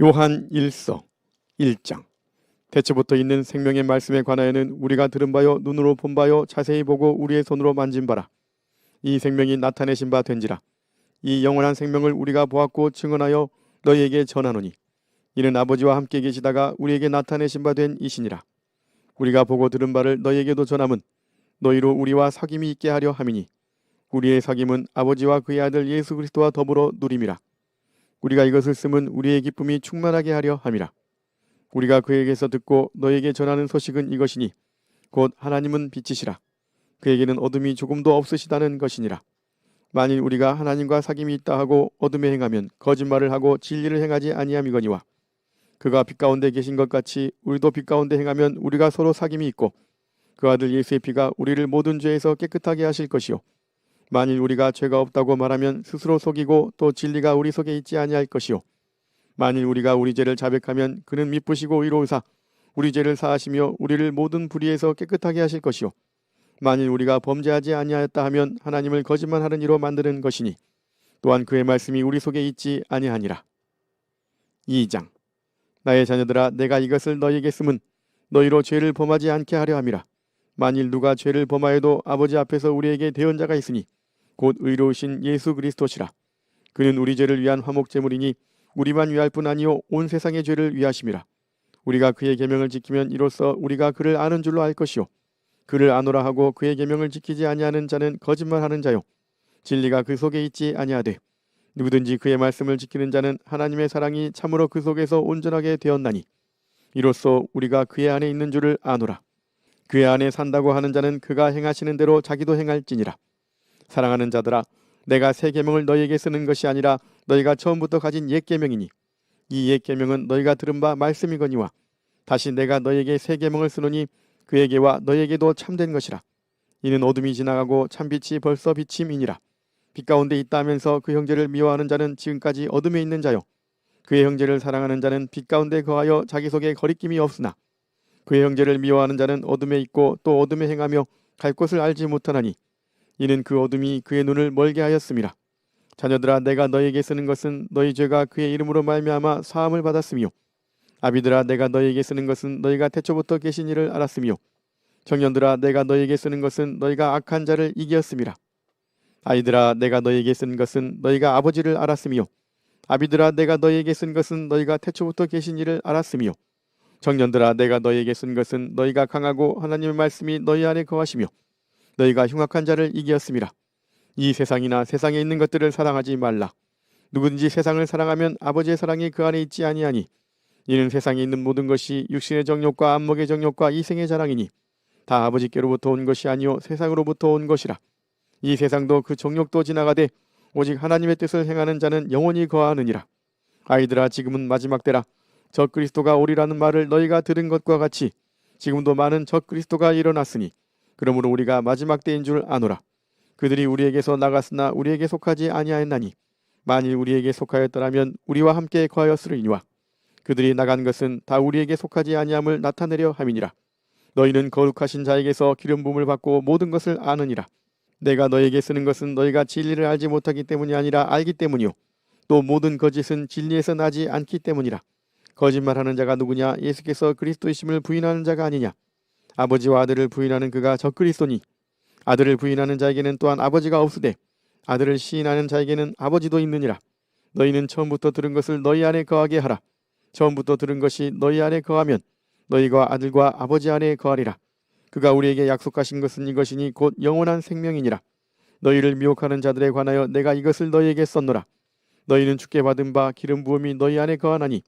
요한 1서 1장. 태초부터 있는 생명의 말씀에 관하여는 우리가 들은 바요 눈으로 본 바요 자세히 보고 우리의 손으로 만진 바라. 이 생명이 나타내신 바 된지라. 이 영원한 생명을 우리가 보았고 증언하여 너희에게 전하노니 이는 아버지와 함께 계시다가 우리에게 나타내신 바 된 이시니라. 우리가 보고 들은 바를 너희에게도 전함은 너희로 우리와 사귐이 있게 하려 함이니 우리의 사귐은 아버지와 그의 아들 예수 그리스도와 더불어 누림이라. 우리가 이것을 쓰면 우리의 기쁨이 충만하게 하려 함이라. 우리가 그에게서 듣고 너에게 전하는 소식은 이것이니 곧 하나님은 빛이시라. 그에게는 어둠이 조금도 없으시다는 것이니라. 만일 우리가 하나님과 사귐이 있다 하고 어둠에 행하면 거짓말을 하고 진리를 행하지 아니함이거니와 그가 빛 가운데 계신 것 같이 우리도 빛 가운데 행하면 우리가 서로 사귐이 있고 그 아들 예수의 피가 우리를 모든 죄에서 깨끗하게 하실 것이요 만일 우리가 죄가 없다고 말하면 스스로 속이고 또 진리가 우리 속에 있지 아니할 것이요 만일 우리가 우리 죄를 자백하면 그는 미쁘시고 의로우사 우리 죄를 사하시며 우리를 모든 불의에서 깨끗하게 하실 것이요 만일 우리가 범죄하지 아니하였다 하면 하나님을 거짓말하는 이로 만드는 것이니 또한 그의 말씀이 우리 속에 있지 아니하니라. 2장. 나의 자녀들아 내가 이것을 너희에게 쓰면 너희로 죄를 범하지 않게 하려 함이라. 만일 누가 죄를 범하여도 아버지 앞에서 우리에게 대언자가 있으니 곧 의로우신 예수 그리스도시라. 그는 우리 죄를 위한 화목제물이니 우리만 위할 뿐 아니요 온 세상의 죄를 위하심이라. 우리가 그의 계명을 지키면 이로써 우리가 그를 아는 줄로 알 것이요 그를 아노라 하고 그의 계명을 지키지 아니하는 자는 거짓말하는 자요 진리가 그 속에 있지 아니하되 누구든지 그의 말씀을 지키는 자는 하나님의 사랑이 참으로 그 속에서 온전하게 되었나니 이로써 우리가 그의 안에 있는 줄을 아노라. 그의 안에 산다고 하는 자는 그가 행하시는 대로 자기도 행할지니라. 사랑하는 자들아 내가 새 계명을 너희에게 쓰는 것이 아니라 너희가 처음부터 가진 옛 계명이니 이 옛 계명은 너희가 들은 바 말씀이거니와 다시 내가 너희에게 새 계명을 쓰노니 그에게와 너희에게도 참된 것이라. 이는 어둠이 지나가고 참빛이 벌써 비침이니라. 빛 가운데 있다 하면서 그 형제를 미워하는 자는 지금까지 어둠에 있는 자요 그의 형제를 사랑하는 자는 빛 가운데 거하여 자기 속에 거리낌이 없으나 그의 형제를 미워하는 자는 어둠에 있고 또 어둠에 행하며 갈 곳을 알지 못하나니 이는 그 어둠이 그의 눈을 멀게 하였음이라. 자녀들아 내가 너희에게 쓰는 것은 너희 죄가 그의 이름으로 말미암아 사함을 받았으며 아비들아 내가 너희에게 쓰는 것은 너희가 태초부터 계신 이를 알았으며 청년들아 내가 너희에게 쓰는 것은 너희가 악한 자를 이기었음이라. 아이들아 내가 너희에게 쓴 것은 너희가 아버지를 알았으며 아비들아 내가 너희에게 쓴 것은 너희가 태초부터 계신 이를 알았으며 청년들아 내가 너희에게 쓴 것은 너희가 강하고 하나님의 말씀이 너희 안에 거하시며 너희가 흉악한 자를 이기었음이라. 이 세상이나 세상에 있는 것들을 사랑하지 말라. 누구든지 세상을 사랑하면 아버지의 사랑이 그 안에 있지 아니하니 이는 세상에 있는 모든 것이 육신의 정욕과 안목의 정욕과 이생의 자랑이니 다 아버지께로부터 온 것이 아니요 세상으로부터 온 것이라. 이 세상도 그 정욕도 지나가되 오직 하나님의 뜻을 행하는 자는 영원히 거하느니라. 아이들아 지금은 마지막 때라. 적 그리스도가 오리라는 말을 너희가 들은 것과 같이 지금도 많은 적 그리스도가 일어났으니 그러므로 우리가 마지막 때인 줄 아노라. 그들이 우리에게서 나갔으나 우리에게 속하지 아니하였나니 만일 우리에게 속하였더라면 우리와 함께 거하였으리니와 그들이 나간 것은 다 우리에게 속하지 아니함을 나타내려 함이니라. 너희는 거룩하신 자에게서 기름 부음을 받고 모든 것을 아느니라. 내가 너희에게 쓰는 것은 너희가 진리를 알지 못하기 때문이 아니라 알기 때문이요 또 모든 거짓은 진리에서 나지 않기 때문이라. 거짓말하는 자가 누구냐? 예수께서 그리스도이심을 부인하는 자가 아니냐? 아버지와 아들을 부인하는 그가 적그리스도니 아들을 부인하는 자에게는 또한 아버지가 없으되 아들을 시인하는 자에게는 아버지도 있느니라. 너희는 처음부터 들은 것을 너희 안에 거하게 하라. 처음부터 들은 것이 너희 안에 거하면 너희가 아들과 아버지 안에 거하리라. 그가 우리에게 약속하신 것은 이것이니 곧 영원한 생명이니라. 너희를 미혹하는 자들에 관하여 내가 이것을 너희에게 썼노라. 너희는 주께 받은 바 기름 부음이 너희 안에 거하나니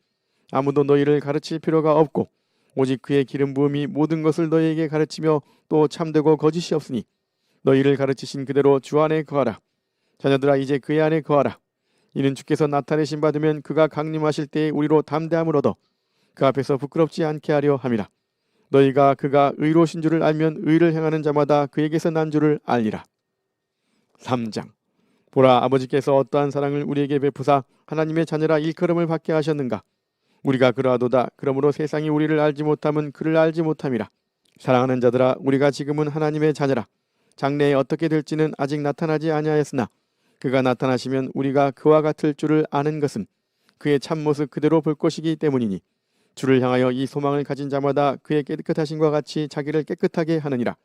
아무도 너희를 가르칠 필요가 없고 오직 그의 기름 부음이 모든 것을 너희에게 가르치며 또 참되고 거짓이 없으니 너희를 가르치신 그대로 주 안에 거하라. 자녀들아 이제 그의 안에 거하라. 이는 주께서 나타내신 바 되면 그가 강림하실 때에 우리로 담대함을 얻어 그 앞에서 부끄럽지 않게 하려 함이라. 너희가 그가 의로우신 줄을 알면 의를 행하는 자마다 그에게서 난 줄을 알리라. 3장. 보라 아버지께서 어떠한 사랑을 우리에게 베푸사 하나님의 자녀라 일컬음을 받게 하셨는가. 우리가 그러하도다. 그러므로 세상이 우리를 알지 못함은 그를 알지 못함이라. 사랑하는 자들아 우리가 지금은 하나님의 자녀라. 장래에 어떻게 될지는 아직 나타나지 아니하였으나 그가 나타나시면 우리가 그와 같을 줄을 아는 것은 그의 참모습 그대로 볼 것이기 때문이니 주를 향하여 이 소망을 가진 자마다 그의 깨끗하심과 같이 자기를 깨끗하게 하느니라.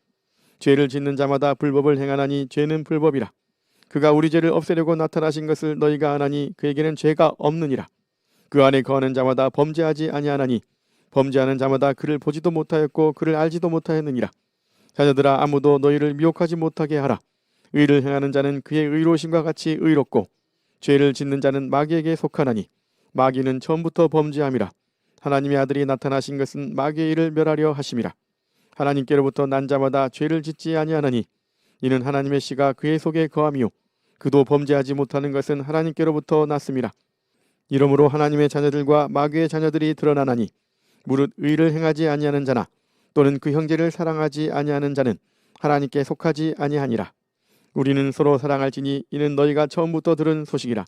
죄를 짓는 자마다 불법을 행하나니 죄는 불법이라. 그가 우리 죄를 없애려고 나타나신 것을 너희가 아나니 그에게는 죄가 없느니라. 그 안에 거하는 자마다 범죄하지 아니하나니 범죄하는 자마다 그를 보지도 못하였고 그를 알지도 못하였느니라. 자녀들아, 아무도 너희를 미혹하지 못하게 하라. 의를 행하는 자는 그의 의로우심과 같이 의롭고 죄를 짓는 자는 마귀에게 속하나니 마귀는 처음부터 범죄함이라. 하나님의 아들이 나타나신 것은 마귀의 일을 멸하려 하심이라. 하나님께로부터 난 자마다 죄를 짓지 아니하나니 이는 하나님의 씨가 그의 속에 거함이요 그도 범죄하지 못하는 것은 하나님께로부터 났음이라. 이러므로 하나님의 자녀들과 마귀의 자녀들이 드러나나니 무릇 의를 행하지 아니하는 자나 또는 그 형제를 사랑하지 아니하는 자는 하나님께 속하지 아니하니라. 우리는 서로 사랑할지니 이는 너희가 처음부터 들은 소식이라.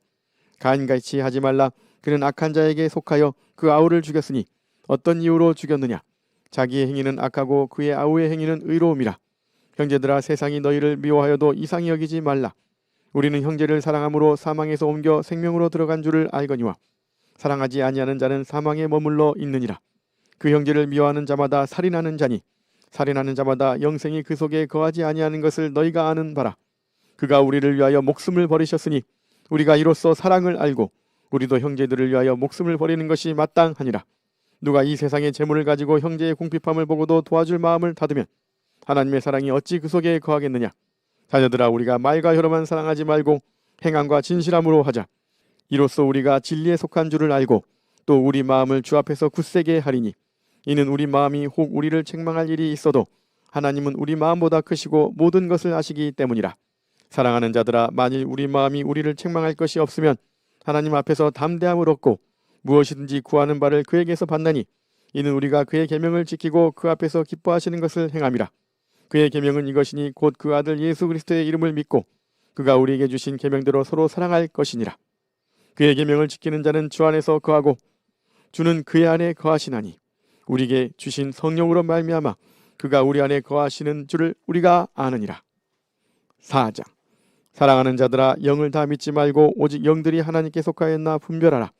가인같이 하지 말라. 그는 악한 자에게 속하여 그 아우를 죽였으니 어떤 이유로 죽였느냐? 자기의 행위는 악하고 그의 아우의 행위는 의로움이라. 형제들아, 세상이 너희를 미워하여도 이상히 여기지 말라. 우리는 형제를 사랑함으로 사망에서 옮겨 생명으로 들어간 줄을 알거니와 사랑하지 아니하는 자는 사망에 머물러 있느니라. 그 형제를 미워하는 자마다 살인하는 자니 살인하는 자마다 영생이 그 속에 거하지 아니하는 것을 너희가 아는 바라. 그가 우리를 위하여 목숨을 버리셨으니 우리가 이로써 사랑을 알고 우리도 형제들을 위하여 목숨을 버리는 것이 마땅하니라. 누가 이 세상의 재물을 가지고 형제의 궁핍함을 보고도 도와줄 마음을 닫으면 하나님의 사랑이 어찌 그 속에 거하겠느냐. 자녀들아, 우리가 말과 혀로만 사랑하지 말고 행함과 진실함으로 하자. 이로써 우리가 진리에 속한 줄을 알고 또 우리 마음을 주 앞에서 굳세게 하리니 이는 우리 마음이 혹 우리를 책망할 일이 있어도 하나님은 우리 마음보다 크시고 모든 것을 아시기 때문이라. 사랑하는 자들아, 만일 우리 마음이 우리를 책망할 것이 없으면 하나님 앞에서 담대함을 얻고 무엇이든지 구하는 바를 그에게서 받나니 이는 우리가 그의 계명을 지키고 그 앞에서 기뻐하시는 것을 행함이라. 그의 계명은 이것이니 곧 그 아들 예수 그리스도의 이름을 믿고 그가 우리에게 주신 계명대로 서로 사랑할 것이니라. 그의 계명을 지키는 자는 주 안에서 거하고 주는 그의 안에 거하시나니 우리에게 주신 성령으로 말미암아 그가 우리 안에 거하시는 줄을 우리가 아느니라. 4장. 사랑하는 자들아, 영을 다 믿지 말고 오직 영들이 하나님께 속하였나 분별하라.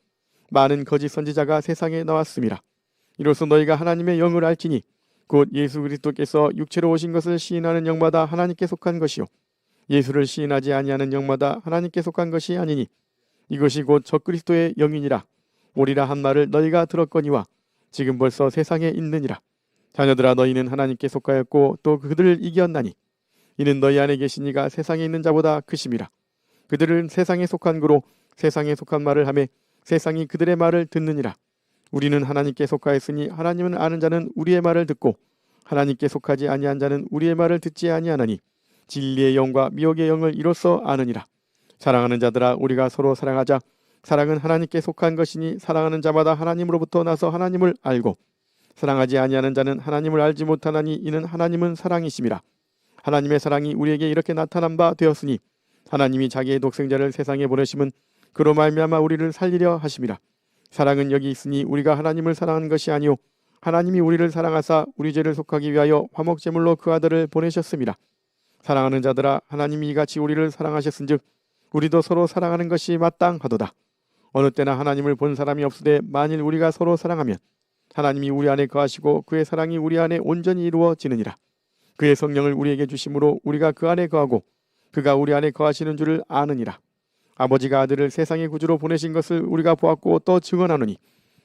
많은 거짓 선지자가 세상에 나왔음이라. 이로써 너희가 하나님의 영을 알지니 곧 예수 그리스도께서 육체로 오신 것을 시인하는 영마다 하나님께 속한 것이요 예수를 시인하지 아니하는 영마다 하나님께 속한 것이 아니니 이것이 곧 적그리스도의 영이니라. 오리라 한 말을 너희가 들었거니와 지금 벌써 세상에 있느니라. 자녀들아, 너희는 하나님께 속하였고 또 그들을 이겼나니 이는 너희 안에 계신 이가 세상에 있는 자보다 크심이라. 그들은 세상에 속한 그로 세상에 속한 말을 하며 세상이 그들의 말을 듣느니라. 우리는 하나님께 속하였으니 하나님은 아는 자는 우리의 말을 듣고 하나님께 속하지 아니한 자는 우리의 말을 듣지 아니하나니 진리의 영과 미혹의 영을 이로써 아느니라. 사랑하는 자들아, 우리가 서로 사랑하자. 사랑은 하나님께 속한 것이니 사랑하는 자마다 하나님으로부터 나서 하나님을 알고 사랑하지 아니하는 자는 하나님을 알지 못하나니 이는 하나님은 사랑이심이라. 하나님의 사랑이 우리에게 이렇게 나타난 바 되었으니 하나님이 자기의 독생자를 세상에 보내심은 그로 말미암아 우리를 살리려 하심이라. 사랑은 여기 있으니 우리가 하나님을 사랑하는 것이 아니요 하나님이 우리를 사랑하사 우리 죄를 속하기 위하여 화목제물로 그 아들을 보내셨음이라. 사랑하는 자들아, 하나님이 이같이 우리를 사랑하셨은즉 우리도 서로 사랑하는 것이 마땅하도다. 어느 때나 하나님을 본 사람이 없으되 만일 우리가 서로 사랑하면 하나님이 우리 안에 거하시고 그의 사랑이 우리 안에 온전히 이루어지느니라. 그의 성령을 우리에게 주심으로 우리가 그 안에 거하고 그가 우리 안에 거하시는 줄을 아느니라. 아버지가 아들을 세상의 구주로 보내신 것을 우리가 보았고 또 증언하노니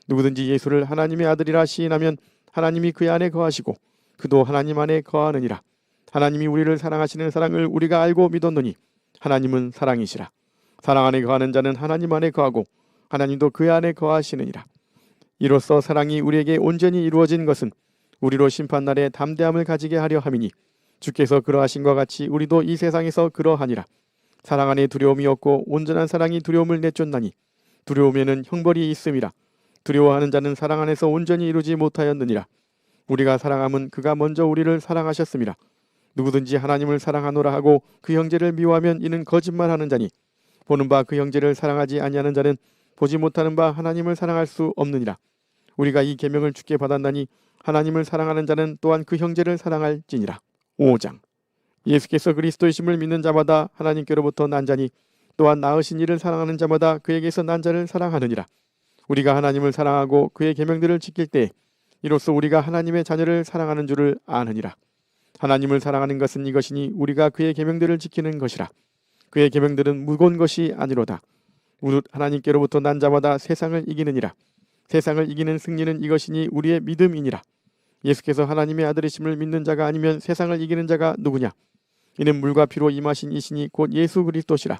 누구든지 예수를 하나님의 아들이라 시인하면 하나님이 그의 안에 거하시고 그도 하나님 안에 거하느니라. 하나님이 우리를 사랑하시는 사랑을 우리가 알고 믿었노니 하나님은 사랑이시라. 사랑 안에 거하는 자는 하나님 안에 거하고 하나님도 그의 안에 거하시느니라. 이로써 사랑이 우리에게 온전히 이루어진 것은 우리로 심판날에 담대함을 가지게 하려 함이니 주께서 그러하신 것 같이 우리도 이 세상에서 그러하니라. 사랑 안에 두려움이 없고 온전한 사랑이 두려움을 내쫓나니 두려움에는 형벌이 있음이라. 두려워하는 자는 사랑 안에서 온전히 이루지 못하였느니라. 우리가 사랑함은 그가 먼저 우리를 사랑하셨음이라. 누구든지 하나님을 사랑하노라 하고 그 형제를 미워하면 이는 거짓말하는 자니 보는 바 그 형제를 사랑하지 아니하는 자는 보지 못하는 바 하나님을 사랑할 수 없느니라. 우리가 이 계명을 주께 받았나니 하나님을 사랑하는 자는 또한 그 형제를 사랑할지니라. 5장. 예수께서 그리스도이심을 믿는 자마다 하나님께로부터 난 자니 또한 낳으신 이를 사랑하는 자마다 그에게서 난 자를 사랑하느니라. 우리가 하나님을 사랑하고 그의 계명들을 지킬 때 이로써 우리가 하나님의 자녀를 사랑하는 줄을 아느니라. 하나님을 사랑하는 것은 이것이니 우리가 그의 계명들을 지키는 것이라. 그의 계명들은 무거운 것이 아니로다. 무릇 하나님께로부터 난 자마다 세상을 이기느니라. 세상을 이기는 승리는 이것이니 우리의 믿음이니라. 예수께서 하나님의 아들이심을 믿는 자가 아니면 세상을 이기는 자가 누구냐? 이는 물과 피로 임하신 이시니 곧 예수 그리스도시라.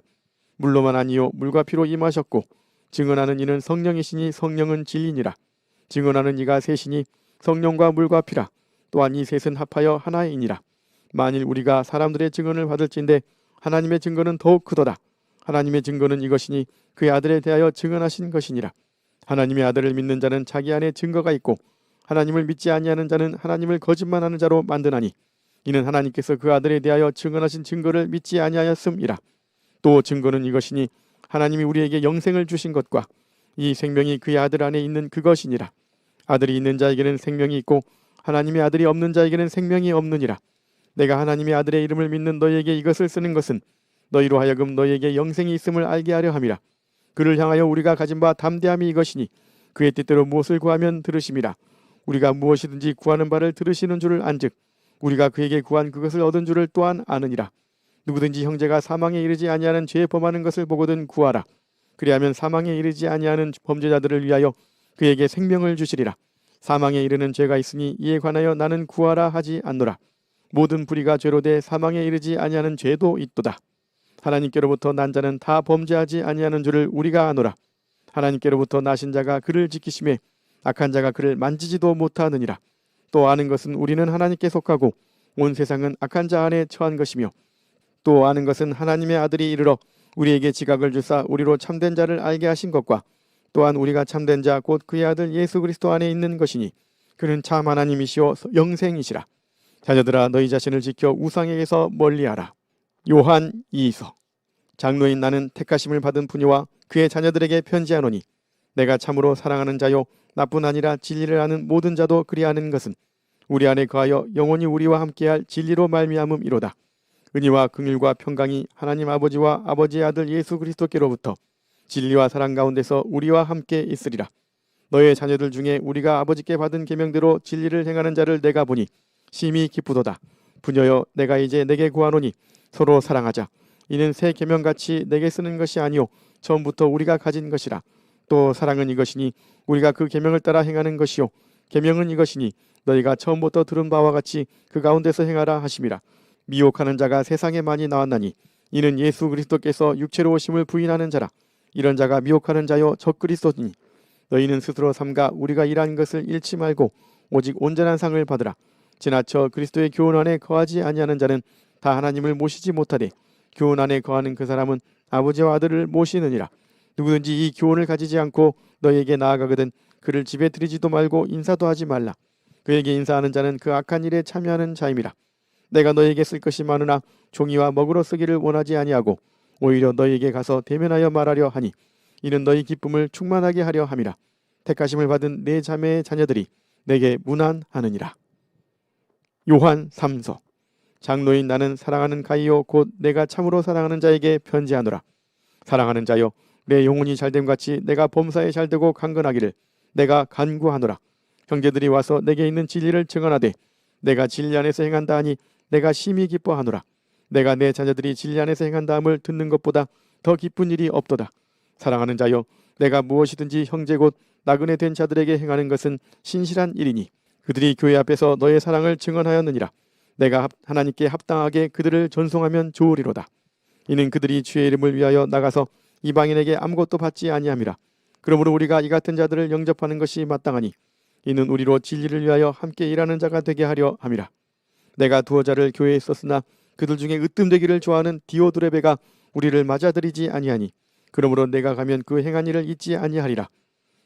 물로만 아니요 물과 피로 임하셨고 증언하는 이는 성령이시니 성령은 진리니라. 증언하는 이가 셋이니 성령과 물과 피라. 또한 이 셋은 합하여 하나이니라. 만일 우리가 사람들의 증언을 받을진대 하나님의 증거는 더욱 크도다. 하나님의 증거는 이것이니 그의 아들에 대하여 증언하신 것이니라. 하나님의 아들을 믿는 자는 자기 안에 증거가 있고 하나님을 믿지 아니하는 자는 하나님을 거짓말하는 자로 만드나니 이는 하나님께서 그 아들에 대하여 증언하신 증거를 믿지 아니하였음이라. 또 증거는 이것이니 하나님이 우리에게 영생을 주신 것과 이 생명이 그의 아들 안에 있는 그것이니라. 아들이 있는 자에게는 생명이 있고 하나님의 아들이 없는 자에게는 생명이 없느니라. 내가 하나님의 아들의 이름을 믿는 너희에게 이것을 쓰는 것은 너희로 하여금 너희에게 영생이 있음을 알게 하려 함이라. 그를 향하여 우리가 가진 바 담대함이 이것이니 그의 뜻대로 무엇을 구하면 들으심이라. 우리가 무엇이든지 구하는 바를 들으시는 줄을 안즉 우리가 그에게 구한 그것을 얻은 줄을 또한 아느니라. 누구든지 형제가 사망에 이르지 아니하는 죄 범하는 것을 보거든 구하라. 그리하면 사망에 이르지 아니하는 범죄자들을 위하여 그에게 생명을 주시리라. 사망에 이르는 죄가 있으니 이에 관하여 나는 구하라 하지 않노라. 모든 불의가 죄로 돼 사망에 이르지 아니하는 죄도 있도다. 하나님께로부터 난 자는 다 범죄하지 아니하는 줄을 우리가 아노라. 하나님께로부터 나신 자가 그를 지키심에 악한 자가 그를 만지지도 못하느니라. 또 아는 것은 우리는 하나님께 속하고 온 세상은 악한 자 안에 처한 것이며 또 아는 것은 하나님의 아들이 이르러 우리에게 지각을 주사 우리로 참된 자를 알게 하신 것과 또한 우리가 참된 자 곧 그의 아들 예수 그리스도 안에 있는 것이니 그는 참 하나님이시오 영생이시라. 자녀들아 너희 자신을 지켜 우상에게서 멀리하라. 요한 2서. 장로인 나는 택하심을 받은 분이와 그의 자녀들에게 편지하노니 내가 참으로 사랑하는 자요 나뿐 아니라 진리를 아는 모든 자도 그리하는 것은 우리 안에 거하여 영원히 우리와 함께할 진리로 말미암음이로다. 은혜와 긍휼과 평강이 하나님 아버지와 아버지의 아들 예수 그리스도께로부터 진리와 사랑 가운데서 우리와 함께 있으리라. 너의 자녀들 중에 우리가 아버지께 받은 계명대로 진리를 행하는 자를 내가 보니 심히 기쁘도다. 부녀여 내가 이제 내게 구하노니 서로 사랑하자. 이는 새 계명같이 내게 쓰는 것이 아니요 처음부터 우리가 가진 것이라. 또 사랑은 이것이니 우리가 그 계명을 따라 행하는 것이요 계명은 이것이니 너희가 처음부터 들은 바와 같이 그 가운데서 행하라 하심이라. 미혹하는 자가 세상에 많이 나왔나니 이는 예수 그리스도께서 육체로 오심을 부인하는 자라. 이런 자가 미혹하는 자요 적그리스도니 너희는 스스로 삼가 우리가 일한 것을 잃지 말고 오직 온전한 상을 받으라. 지나쳐 그리스도의 교훈 안에 거하지 아니하는 자는 다 하나님을 모시지 못하되 교훈 안에 거하는 그 사람은 아버지와 아들을 모시느니라. 누구든지 이 교훈을 가지지 않고 너희에게 나아가거든 그를 집에 들이지도 말고 인사도 하지 말라. 그에게 인사하는 자는 그 악한 일에 참여하는 자임이라. 내가 너희에게 쓸 것이 많으나 종이와 먹으로 쓰기를 원하지 아니하고 오히려 너희에게 가서 대면하여 말하려 하니 이는 너희 기쁨을 충만하게 하려 함이라. 택하심을 받은 내 자매의 자녀들이 내게 문안하느니라. 요한 3서. 장로인 나는 사랑하는 가이요 곧 내가 참으로 사랑하는 자에게 편지하노라. 사랑하는 자여 내 영혼이 잘됨같이 내가 범사에 잘되고 강건하기를 내가 간구하노라. 형제들이 와서 내게 있는 진리를 증언하되 내가 진리 안에서 행한다 하니 내가 심히 기뻐하노라. 내가 내 자녀들이 진리 안에서 행한다함을 듣는 것보다 더 기쁜 일이 없도다. 사랑하는 자여 내가 무엇이든지 형제 곧 나그네 된 자들에게 행하는 것은 신실한 일이니 그들이 교회 앞에서 너의 사랑을 증언하였느니라. 내가 하나님께 합당하게 그들을 전송하면 좋으리로다. 이는 그들이 주의 이름을 위하여 나가서 이방인에게 아무것도 받지 아니함이라. 그러므로 우리가 이 같은 자들을 영접하는 것이 마땅하니 이는 우리로 진리를 위하여 함께 일하는 자가 되게 하려 함이라. 내가 두어 자를 교회에 썼으나 그들 중에 으뜸되기를 좋아하는 디오드레베가 우리를 맞아들이지 아니하니 그러므로 내가 가면 그 행한 일을 잊지 아니하리라.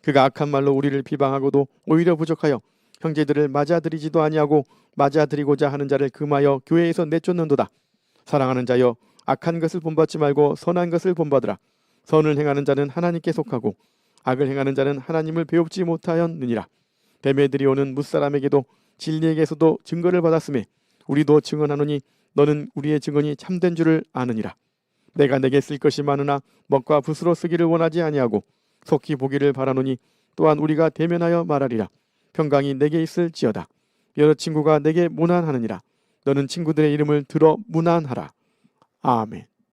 그가 악한 말로 우리를 비방하고도 오히려 부족하여 형제들을 맞아들이지도 아니하고 맞아들이고자 하는 자를 금하여 교회에서 내쫓는도다. 사랑하는 자여 악한 것을 본받지 말고 선한 것을 본받으라. 선을 행하는 자는 하나님께 속하고 악을 행하는 자는 하나님을 배웁지 못하였느니라. 데메드리오는 무사람에게도 진리에게서도 증거를 받았음에 우리도 증언하노니 너는 우리의 증언이 참된 줄을 아느니라. 내가 내게 쓸 것이 많으나 먹과 붓으로 쓰기를 원하지 아니하고 속히 보기를 바라노니 또한 우리가 대면하여 말하리라. 평강이 내게 있을지어다. 여러 친구가 내게 문안하느니라. 너는 친구들의 이름을 들어 문안하라. 아멘.